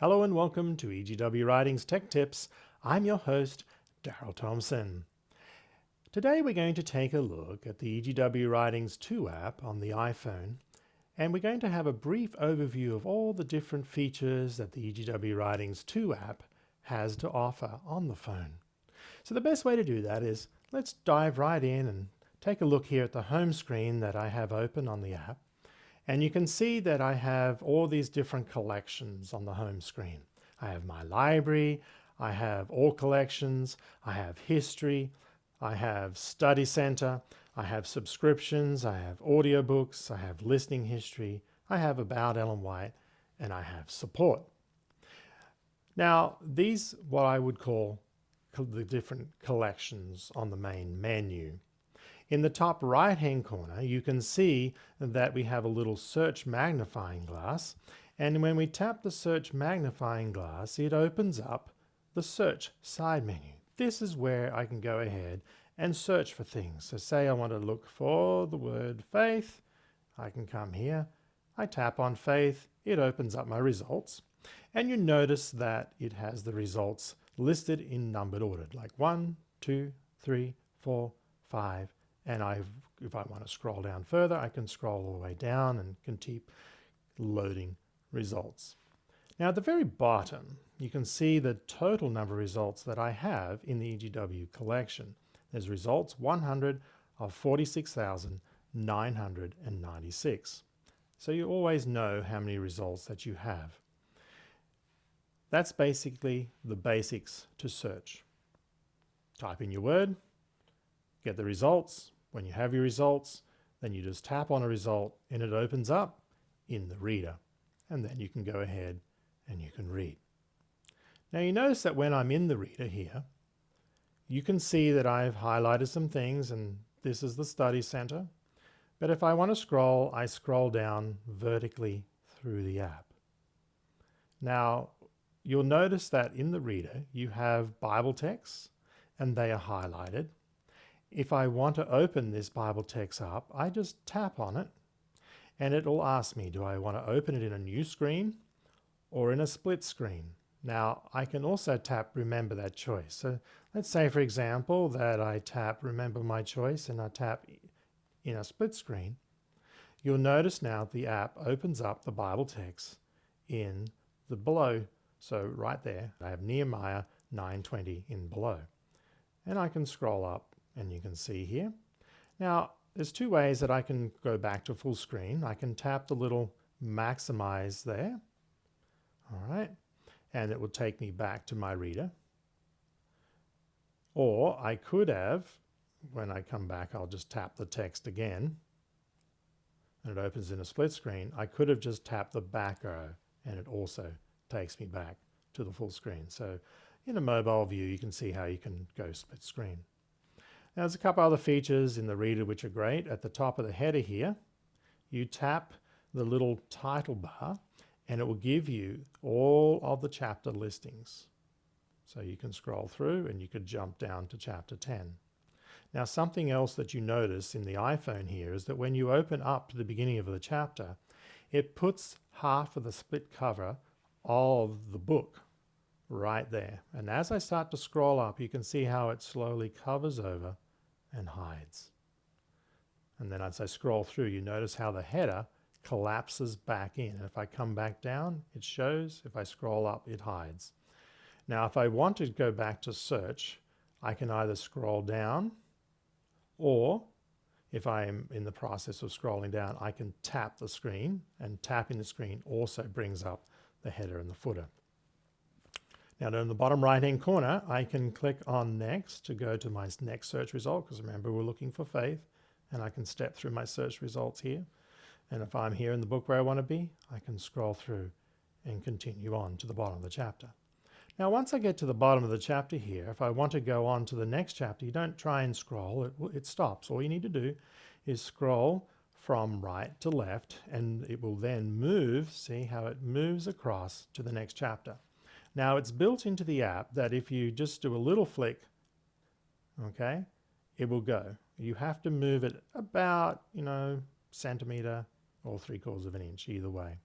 Hello and welcome to EGW Writings Tech Tips. I'm your host, Daryl Thompson. Today we're going to take a look at the EGW Writings 2 app on the iPhone, and we're going to have a brief overview of all the different features that the EGW Writings 2 app has to offer on the phone. So the best way to do that is let's dive right in and take a look here at the home screen that I have open on the app. And you can see that I have all these different collections on the home screen. I have my library, I have all collections, I have history, I have study center, I have subscriptions, I have audiobooks, I have listening history, I have about Ellen White, and I have support. Now, these what I would call the different collections on the main menu. In the top right-hand corner, you can see that we have a little search magnifying glass, and when we tap the search magnifying glass, it opens up the search side menu. This is where I can go ahead and search for things. So say I want to look for the word faith, I can come here, I tap on faith, it opens up my results, and you notice that it has the results listed in numbered order, like 1, 2, 3, 4, 5, and if I want to scroll down further, I can scroll all the way down and can keep loading results. Now at the very bottom, you can see the total number of results that I have in the EGW collection. There's results 100 of 46,996. So you always know how many results that you have. That's basically the basics to search. Type in your word, get the results. When you have your results, then you just tap on a result and it opens up in the reader. And then you can go ahead and you can read. Now you notice that when I'm in the reader here, you can see that I've highlighted some things, and this is the study center. But if I want to scroll, I scroll down vertically through the app. Now you'll notice that in the reader you have Bible texts and they are highlighted. If I want to open this Bible text up, I just tap on it and it will ask me, do I want to open it in a new screen or in a split screen? Now I can also tap remember that choice. So let's say for example that I tap remember my choice and I tap in a split screen. You'll notice now the app opens up the Bible text in the below. So right there I have Nehemiah 9:20 in below. And I can scroll up and you can see here. Now there's two ways that I can go back to full screen. I can tap the little maximize there. All right. And it will take me back to my reader. Or I could have, when I come back, I'll just tap the text again and it opens in a split screen. I could have just tapped the back arrow and it also takes me back to the full screen. So in a mobile view, you can see how you can go split screen. Now there's a couple other features in the reader which are great. At the top of the header here, you tap the little title bar and it will give you all of the chapter listings. So you can scroll through and you could jump down to chapter 10. Now something else that you notice in the iPhone here is that when you open up to the beginning of the chapter, it puts half of the split cover of the book right there. And as I start to scroll up, you can see how it slowly covers over and hides. And then as I scroll through, you notice how the header collapses back in. And if I come back down, it shows. If I scroll up, it hides. Now, if I want to go back to search, I can either scroll down, or if I'm in the process of scrolling down, I can tap the screen, and tapping the screen also brings up the header and the footer. Now down in the bottom right hand corner, I can click on next to go to my next search result, because remember we're looking for faith, and I can step through my search results here. And if I'm here in the book where I want to be, I can scroll through and continue on to the bottom of the chapter. Now once I get to the bottom of the chapter here, if I want to go on to the next chapter, you don't try and scroll, it stops. All you need to do is scroll from right to left and it will then move, see how it moves across to the next chapter. Now it's built into the app that if you just do a little flick, okay, it will go. You have to move it about, centimeter or 3/4 of an inch either way.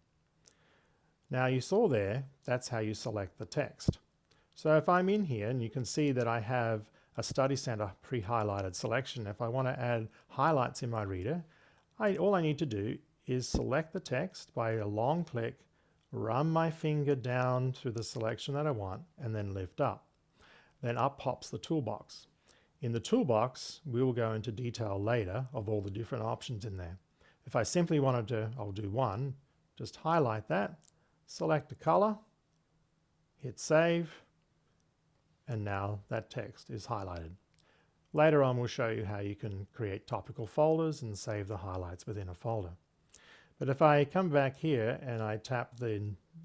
Now you saw there, that's how you select the text. So if I'm in here, and you can see that I have a Study Center pre-highlighted selection. If I want to add highlights in my reader, all I need to do is select the text by a long click, run my finger down through the selection that I want, and then lift up. Then up pops the toolbox. In the toolbox, we will go into detail later of all the different options in there. If I simply wanted to, I'll do one, just highlight that, select a color, hit save, and now that text is highlighted. Later on, we'll show you how you can create topical folders and save the highlights within a folder. But if I come back here and I tap the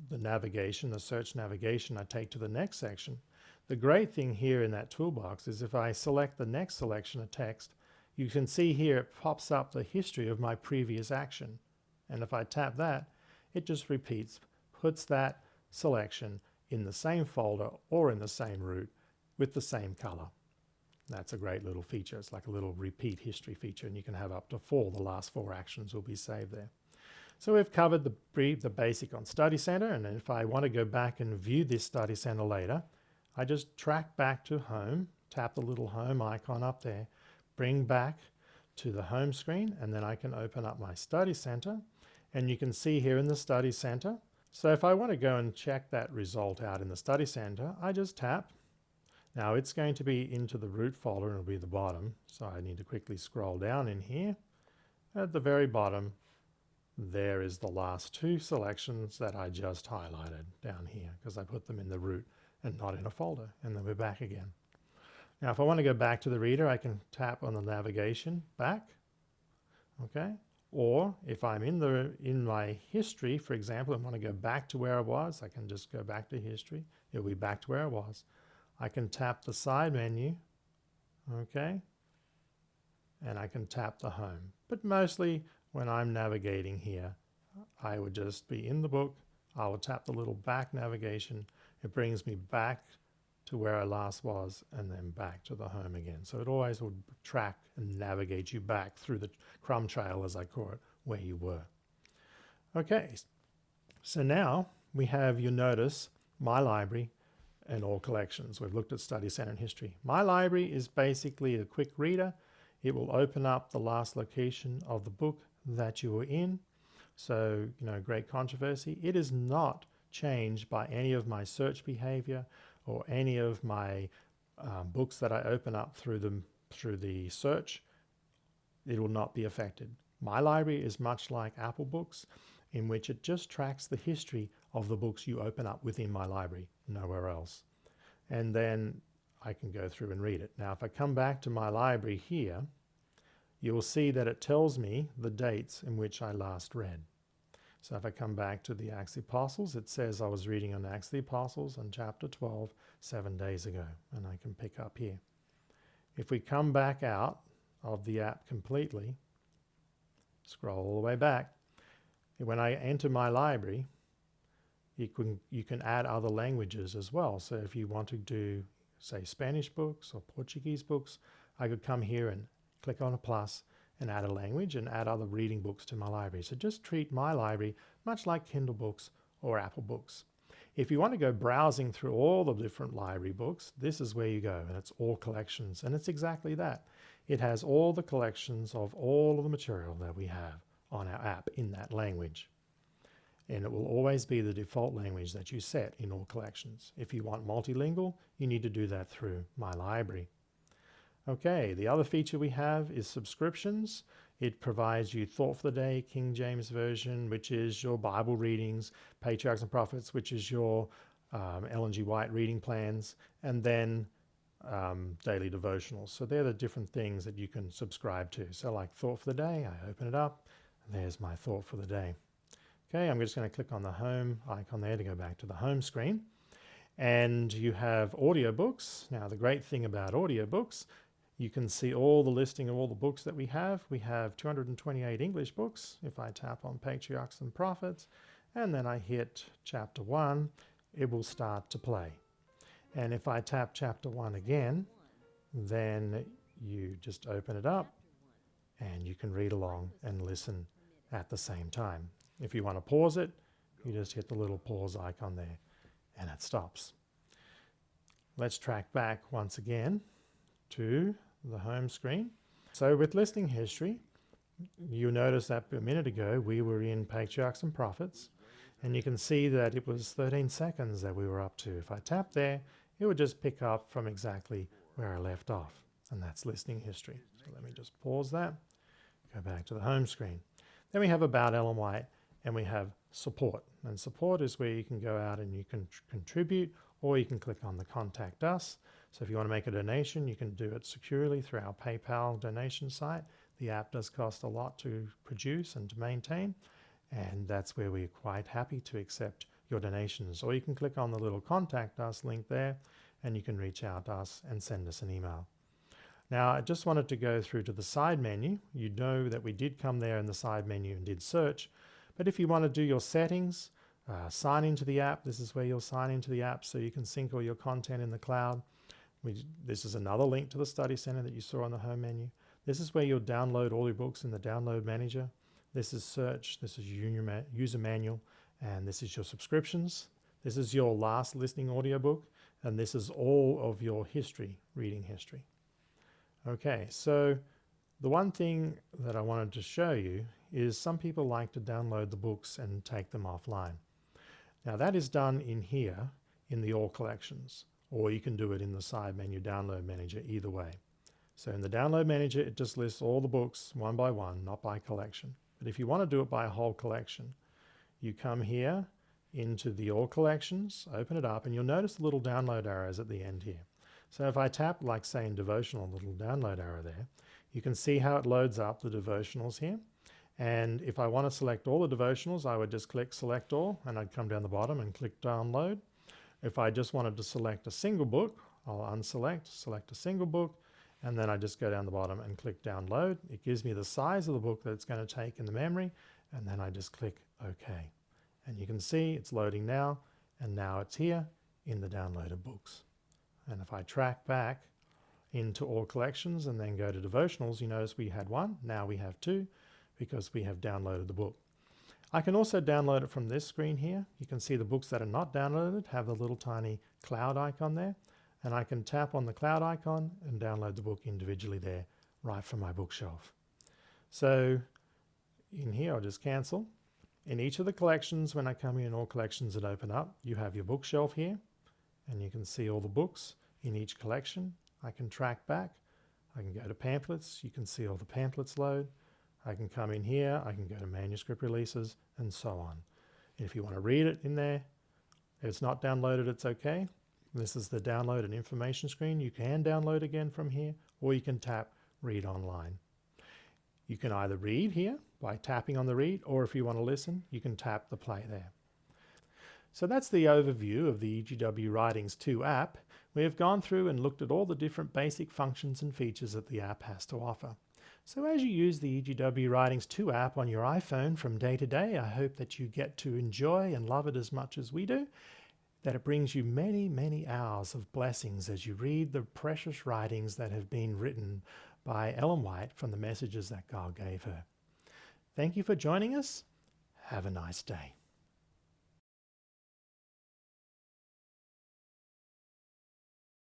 navigation, the search navigation, I take to the next section. The great thing here in that toolbox is if I select the next selection of text, you can see here it pops up the history of my previous action. And if I tap that, it just repeats, puts that selection in the same folder or in the same route with the same color. That's a great little feature. It's like a little repeat history feature, and you can have up to 4. The last 4 actions will be saved there. So we've covered the basic on Study Center, and if I want to go back and view this Study Center later, I just track back to home, tap the little home icon up there, bring back to the home screen, and then I can open up my Study Center, and you can see here in the Study Center. So if I want to go and check that result out in the Study Center, I just tap. Now it's going to be into the root folder and it'll be the bottom. So I need to quickly scroll down in here. At the very bottom, there is the last 2 selections that I just highlighted down here because I put them in the root and not in a folder. And then we're back again. Now if I want to go back to the reader, I can tap on the navigation back. Okay. Or if I'm in my history, for example, and want to go back to where I was, I can just go back to history. It'll be back to where I was. I can tap the side menu, okay, and I can tap the home. But mostly when I'm navigating here, I would just be in the book. I will tap the little back navigation. It brings me back to where I last was and then back to the home again. So it always will track and navigate you back through the crumb trail, as I call it, where you were. Okay, so now we have, you notice, My Library and All Collections. We've looked at Study Center and History. My Library is basically a quick reader. It will open up the last location of the book that you were in. So, great controversy. It is not changed by any of my search behavior or any of my books that I open up through the search. It will not be affected. My Library is much like Apple Books, in which it just tracks the history of the books you open up within My Library, nowhere else. And then I can go through and read it. Now, if I come back to My Library here, you will see that it tells me the dates in which I last read. So if I come back to the Acts of the Apostles, it says I was reading on Acts of the Apostles on chapter 12, 7 days ago, and I can pick up here. If we come back out of the app completely, scroll all the way back, when I enter My Library, you can add other languages as well. So if you want to do, say, Spanish books or Portuguese books, I could come here and click on a plus and add a language and add other reading books to My Library. So just treat My Library much like Kindle books or Apple books. If you want to go browsing through all the different library books, this is where you go, and it's All Collections, and it's exactly that. It has all the collections of all of the material that we have on our app in that language. And it will always be the default language that you set in All Collections. If you want multilingual, you need to do that through My Library. Okay, the other feature we have is subscriptions. It provides you Thought for the Day, King James Version, which is your Bible readings, Patriarchs and Prophets, which is your Ellen G. White reading plans, and then daily devotionals. So they're the different things that you can subscribe to. So like Thought for the Day, I open it up, and there's my Thought for the Day. Okay, I'm just going to click on the home icon there to go back to the home screen. And you have audiobooks. Now, the great thing about audiobooks, you can see all the listing of all the books that we have. We have 228 English books. If I tap on Patriarchs and Prophets, and then I hit chapter 1, it will start to play. And if I tap chapter 1 again, then you just open it up and you can read along and listen at the same time. If you want to pause it, You just hit the little pause icon there and it stops. Let's track back once again to the home screen. So with listening history, you notice that a minute ago we were in Patriarchs and Prophets, and you can see that it was 13 seconds that we were up to. If I tap there, it would just pick up from exactly where I left off, and that's listening history. So let me just pause that, go back to the home screen. Then we have About Ellen White, and we have Support. And Support is where you can go out and you can contribute, or you can click on the Contact Us. So if you want to make a donation, you can do it securely through our PayPal donation site. The app does cost a lot to produce and to maintain, and that's where we're quite happy to accept your donations. Or you can click on the little Contact Us link there, and you can reach out to us and send us an email. Now, I just wanted to go through to the side menu. You know that we did come there in the side menu and did search, but if you want to do your settings, sign into the app, this is where you'll sign into the app so you can sync all your content in the cloud. This is another link to the Study Center that you saw on the home menu. This is where you'll download all your books in the Download Manager. This is Search, this is User Manual, and this is your subscriptions. This is your last listening audiobook, and this is all of your history, reading history. Okay, so the one thing that I wanted to show you is some people like to download the books and take them offline. Now that is done in here in the All Collections, or you can do it in the side menu Download Manager, either way. So in the Download Manager, it just lists all the books one by one, not by collection. But if you want to do it by a whole collection, you come here into the All Collections, open it up, and you'll notice the little download arrows at the end here. So if I tap, like say in Devotional, a little download arrow there, you can see how it loads up the devotionals here. And if I want to select all the devotionals, I would just click Select All, and I'd come down the bottom and click Download. If I just wanted to select a single book, I'll unselect, select a single book, and then I just go down the bottom and click Download. It gives me the size of the book that it's going to take in the memory, and then I just click OK. And you can see it's loading now, and now it's here in the downloaded books. And if I track back into All Collections and then go to Devotionals, you notice we had one, now we have two, because we have downloaded the book. I can also download it from this screen here. You can see the books that are not downloaded have the little tiny cloud icon there, and I can tap on the cloud icon and download the book individually there, right from my bookshelf. So in here, I'll just cancel. In each of the collections, when I come in All Collections and open up, you have your bookshelf here, and you can see all the books in each collection. I can track back. I can go to pamphlets. You can see all the pamphlets load. I can come in here. I can go to manuscript releases and so on. If you want to read it in there, if it's not downloaded, it's okay. This is the download and information screen. You can download again from here, or you can tap Read Online. You can either read here by tapping on the read, or if you want to listen, you can tap the play there. So that's the overview of the EGW Writings 2 app. We have gone through and looked at all the different basic functions and features that the app has to offer. So as you use the EGW Writings 2 app on your iPhone from day to day, I hope that you get to enjoy and love it as much as we do, that it brings you many, many hours of blessings as you read the precious writings that have been written by Ellen White from the messages that God gave her. Thank you for joining us. Have a nice day.